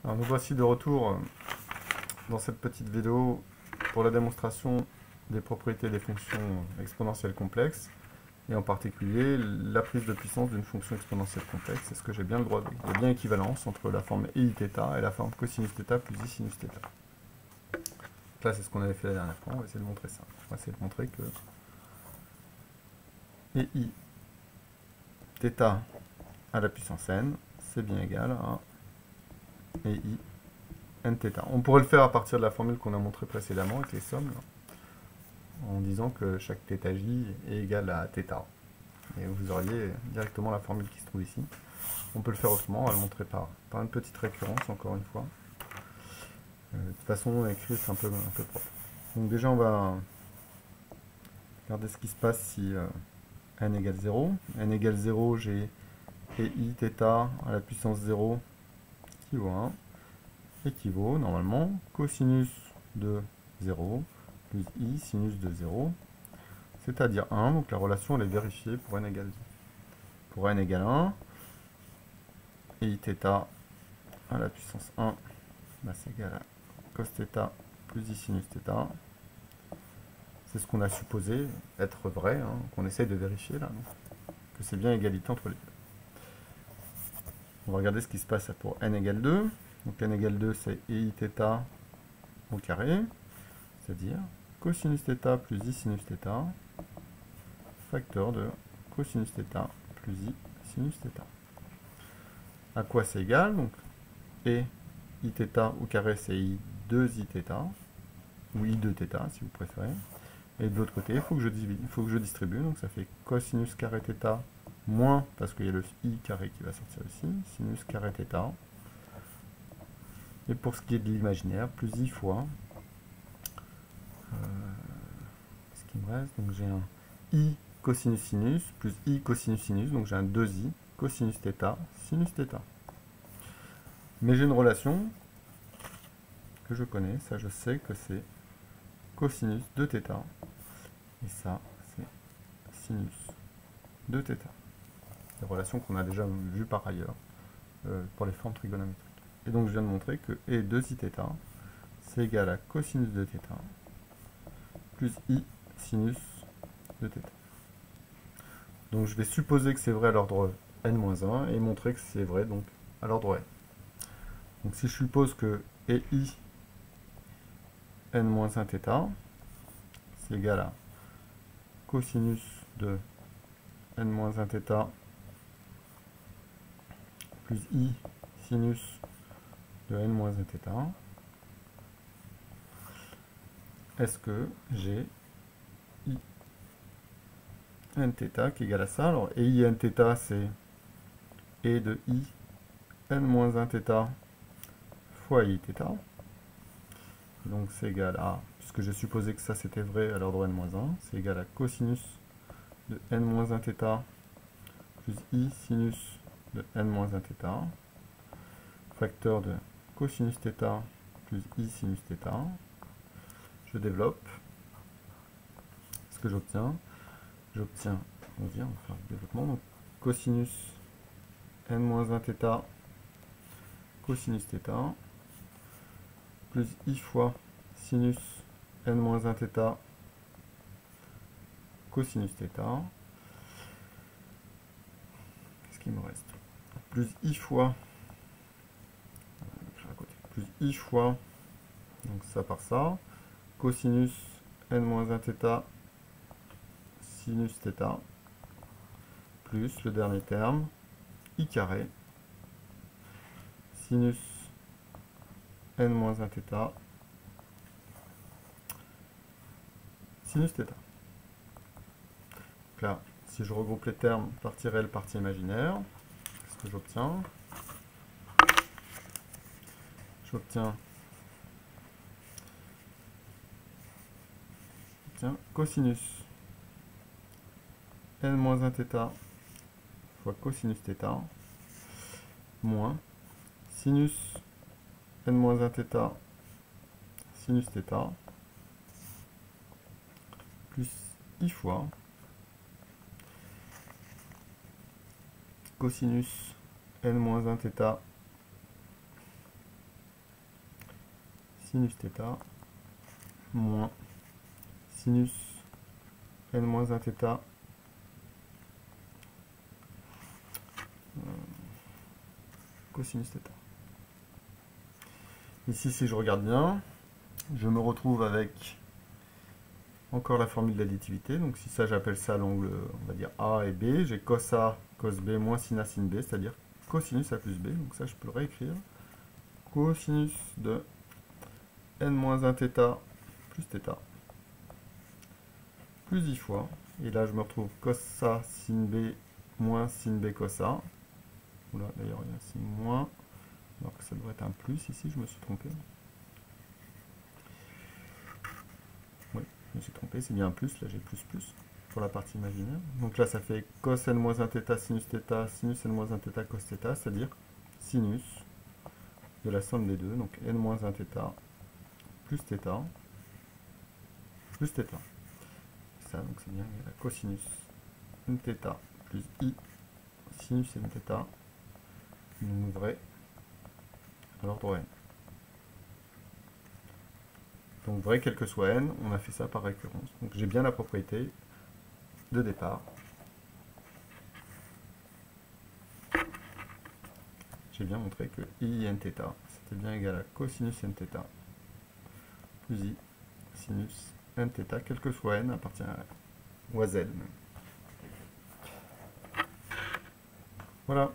Alors nous voici de retour dans cette petite vidéo pour la démonstration des propriétés des fonctions exponentielles complexes et en particulier la prise de puissance d'une fonction exponentielle complexe. Est-ce que j'ai bien le droit de... Il y a bien équivalence entre la forme eiθ et la forme cosinus θ plus i sinus θ. Donc là c'est ce qu'on avait fait la dernière fois, on va essayer de montrer ça. On va essayer de montrer que ei θ à la puissance n c'est bien égal à ei nθ. On pourrait le faire à partir de la formule qu'on a montrée précédemment avec les sommes, en disant que chaque θj est égal à θ. Et vous auriez directement la formule qui se trouve ici. On peut le faire autrement, on va le montrer par une petite récurrence, encore une fois. De toute façon, écrire c'est un peu propre. Donc déjà, on va regarder ce qui se passe si n égale 0. n égale 0, j'ai ei θ à la puissance 0 qui vaut 1. Équivaut normalement cosinus de 0 plus i sinus de 0, c'est-à-dire 1, donc la relation elle est vérifiée pour n égale 2. Pour n égale 1, ei θ à la puissance 1, bah c'est égal à cos θ plus i sinus θ. C'est ce qu'on a supposé être vrai, hein, qu'on essaye de vérifier là, donc, que c'est bien égalité entre les deux. On va regarder ce qui se passe pour n égale 2. Donc n égale 2, c'est ei θ au carré, c'est-à-dire cosinus θ plus i sinus θ, facteur de cosinus θ plus i sinus θ. À quoi c'est égal? Donc, et iθ au carré, c'est i 2iθ, ou i 2θ si vous préférez. Et de l'autre côté, il faut que je distribue, donc ça fait cosinus carré θ moins, parce qu'il y a le i carré qui va sortir ici, sinus carré θ. Et pour ce qui est de l'imaginaire, plus i fois, ce qui me reste, donc j'ai un i cosinus sinus, plus i cosinus sinus, donc j'ai un 2i, cosinus θ, sinus θ. Mais j'ai une relation que je connais, ça je sais que c'est cosinus de θ, et ça c'est sinus de θ. Des relations qu'on a déjà vues par ailleurs pour les formes trigonométriques. Et donc je viens de montrer que e 2iθ, c'est égal à cosinus de θ, plus i sinus de θ. Donc je vais supposer que c'est vrai à l'ordre n-1 et montrer que c'est vrai donc à l'ordre n. Donc si je suppose que ei n-1 θ, c'est égal à cosinus de n-1 θ plus i sinus de n-1 θ, est-ce que j'ai i nθ qui est égal à ça? Alors, ei nθ, c'est e de i n-1 θ fois i θ. Donc c'est égal à, puisque j'ai supposé que ça c'était vrai à l'ordre n-1, c'est égal à cosinus de n-1 θ plus i sinus de n-1 θ, facteur de cosinus θ plus i sinus θ. Je développe. Ce que j'obtiens, on va faire le développement, donc cosinus n-1 θ cosinus θ plus i fois sinus n-1 θ cosinus θ. Qu'est-ce qu'il me reste? Plus i fois, donc ça par ça, cosinus n-1 θ sinus θ, plus le dernier terme, i carré, sinus n-1 θ sinus θ. Donc là, si je regroupe les termes, partie réelle, partie imaginaire, qu'est-ce que j'obtiens? J'obtiens cosinus n-1 θ fois cosinus θ moins sinus n-1 θ sinus θ plus i fois cosinus n-1 θ sinus θ moins sinus n moins 1 θ cosinus θ. Ici, si je regarde bien, je me retrouve avec encore la formule d'additivité. Donc si ça, j'appelle ça l'angle, on va dire A et B, j'ai cos A, cos B moins sin A, sin B, c'est-à-dire cosinus A plus B. Donc ça, je peux le réécrire. Cosinus de n moins 1 θ plus θ plus i fois. Et là, je me retrouve cos A sin B moins sin B cos A. Oula, d'ailleurs, il y a un signe moins. Alors que ça devrait être un plus ici, je me suis trompé. Oui, je me suis trompé, c'est bien un plus, là j'ai plus plus pour la partie imaginaire. Donc là ça fait cos n moins 1 θ sinus θ, sinus n moins 1 θ cos θ, c'est-à-dire sinus de la somme des deux, donc n moins 1 θ plus θ plus θ. Ça, donc c'est bien la cosinus n θ plus i sinus n θ, nous vrai à l'ordre n. Donc vrai quel que soit n, on a fait ça par récurrence. Donc j'ai bien la propriété de départ. J'ai bien montré que i n θ, c'était bien égal à cosinus n θ plus i sinus n θ, quel que soit n, appartient à ou à z même. Voilà.